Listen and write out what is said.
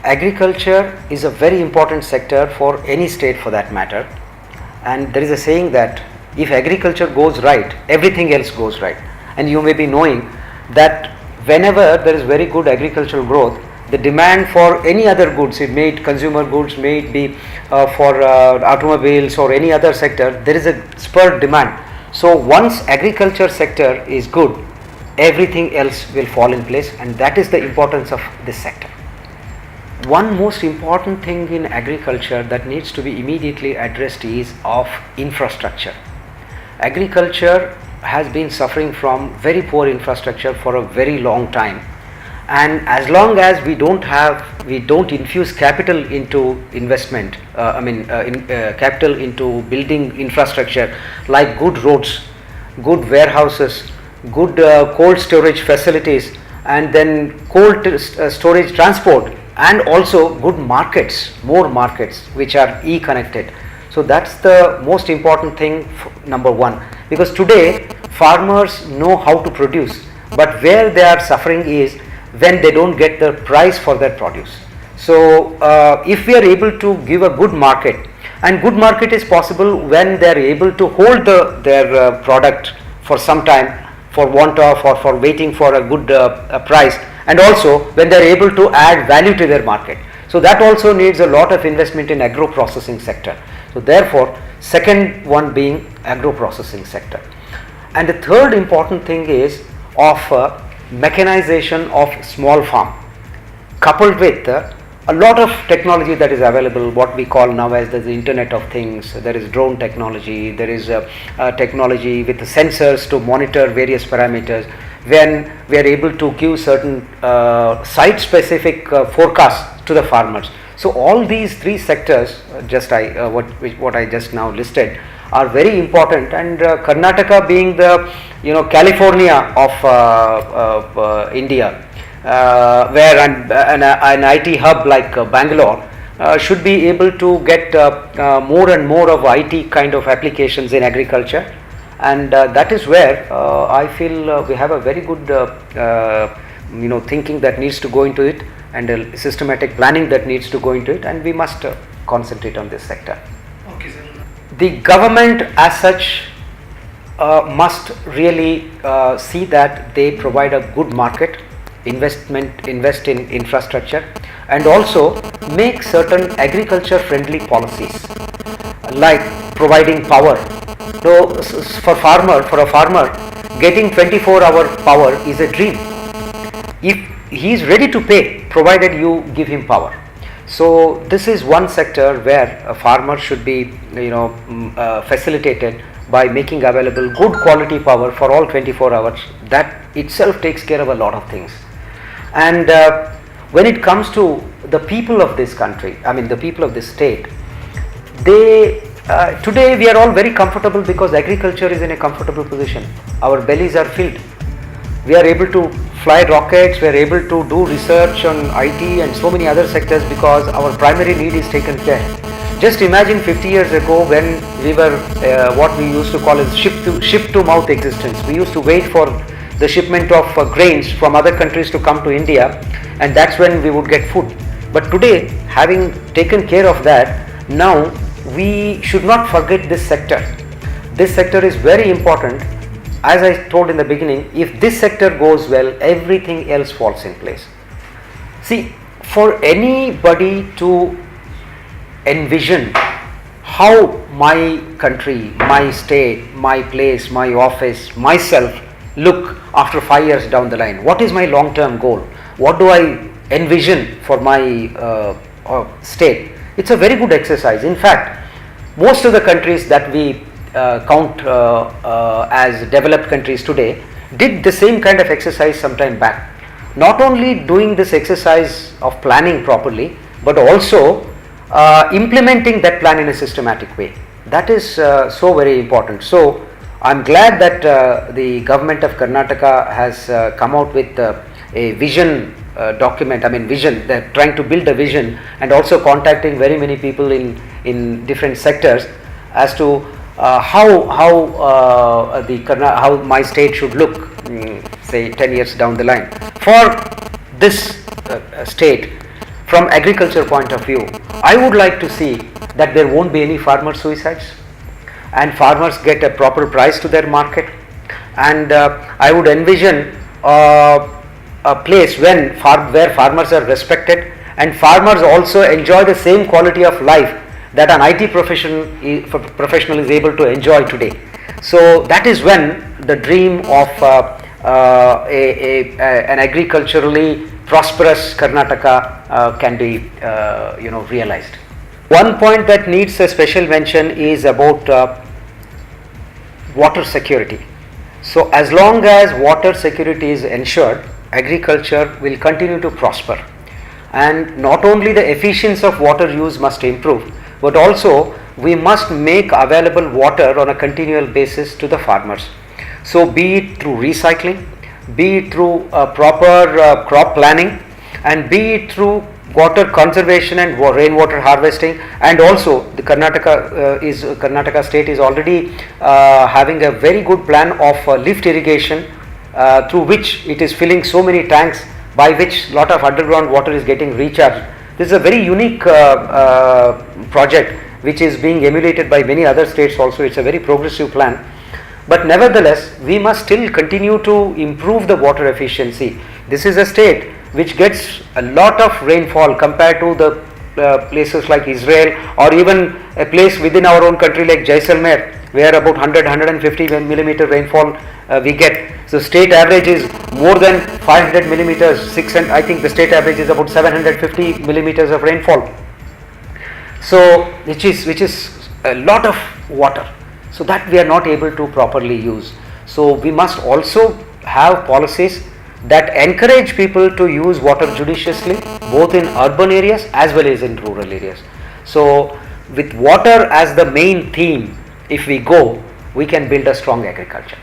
agriculture is a very important sector for any state for that matter, and there is a saying that if agriculture goes right, everything else goes right. And you may be knowing that whenever there is very good agricultural growth, the demand for any other goods, it may be consumer goods, may it be for automobiles or any other sector, there is a spur demand. So once agriculture sector is good, everything else will fall in place, and that is the importance of this sector. One most important thing in agriculture that needs to be immediately addressed is of infrastructure. Agriculture has been suffering from very poor infrastructure for a very long time, and as long as we don't infuse capital into investment, capital into building infrastructure like good roads, good warehouses, good cold storage facilities, and then cold storage transport, and also good markets, more markets which are e-connected. So that's the most important thing, number one, because today farmers know how to produce, but where they are suffering is when they don't get the price for their produce. So if we are able to give a good market, and good market is possible when they are able to hold their product for some time for want of or for waiting for a good price, and also when they are able to add value to their market. So that also needs a lot of investment in agro processing sector. So therefore, second one being agro processing sector. And the third important thing is of mechanization of small farm, coupled with a lot of technology that is available, what we call now as the Internet of Things. There is drone technology, there is technology with the sensors to monitor various parameters. When we are able to give certain site specific forecasts to the farmers. So all these three sectors, what I just now listed, are very important, and Karnataka being the California of India, where an IT hub like Bangalore should be able to get more and more of IT kind of applications in agriculture, and that is where I feel we have a very good thinking that needs to go into it, and a systematic planning that needs to go into it, and we must concentrate on this sector. Okay, sir. The government as such must really see that they provide a good market, invest in infrastructure, and also make certain agriculture friendly policies like providing power. So for a farmer getting 24-hour power is a dream, if he is ready to pay provided you give him power. So this is one sector where a farmer should be facilitated by making available good quality power for all 24 hours. That itself takes care of a lot of things. And when it comes to the people of this country, the people of this state, today we are all very comfortable because agriculture is in a comfortable position. Our bellies are filled. We are able to fly rockets, we are able to do research on IT and so many other sectors because our primary need is taken care. Just imagine 50 years ago when we were what we used to call as ship to mouth existence. We used to wait for the shipment of grains from other countries to come to India, and that's when we would get food. But today, having taken care of that, now we should not forget this sector. This sector is very important. As I told in the beginning, if this sector goes well, everything else falls in place. See, for anybody to envision how my country, my state, my place, my office, myself look after 5 years down the line, what is my long-term goal? What do I envision for my state? It's a very good exercise. In fact, most of the countries that we count as developed countries today did the same kind of exercise some time back. Not only doing this exercise of planning properly, but also implementing that plan in a systematic way. That is so very important. So I'm glad that the government of Karnataka has come out with a vision document. Vision. They're trying to build a vision and also contacting very many people in different sectors as to how my state should look, say 10 years down the line. For this state, from agriculture point of view, I would like to see that there won't be any farmer suicides and farmers get a proper price to their market, and I would envision a place where farmers are respected and farmers also enjoy the same quality of life that an IT professional is able to enjoy today. So that is when the dream of an agriculturally prosperous Karnataka can be realized. One point that needs a special mention is about water security. So as long as water security is ensured, agriculture will continue to prosper, and not only the efficiency of water use must improve, but also we must make available water on a continual basis to the farmers. So be it through recycling, be it through proper crop planning, and be it through water conservation and rainwater harvesting, and also the Karnataka state is already having a very good plan of lift irrigation, through which it is filling so many tanks, by which lot of underground water is getting recharged. This is a very unique project which is being emulated by many other states also. It's a very progressive plan, but nevertheless we must still continue to improve the water efficiency. This is a state which gets a lot of rainfall compared to the places like Israel, or even a place within our own country like Jaisalmer, where about 100-150 millimeter rainfall we get. So state average is more than 500 millimeters, and I think the state average is about 750 millimeters of rainfall. So which is a lot of water. So that we are not able to properly use. So we must also have policies that encourage people to use water judiciously, both in urban areas as well as in rural areas. So with water as the main theme, if we go, we can build a strong agriculture.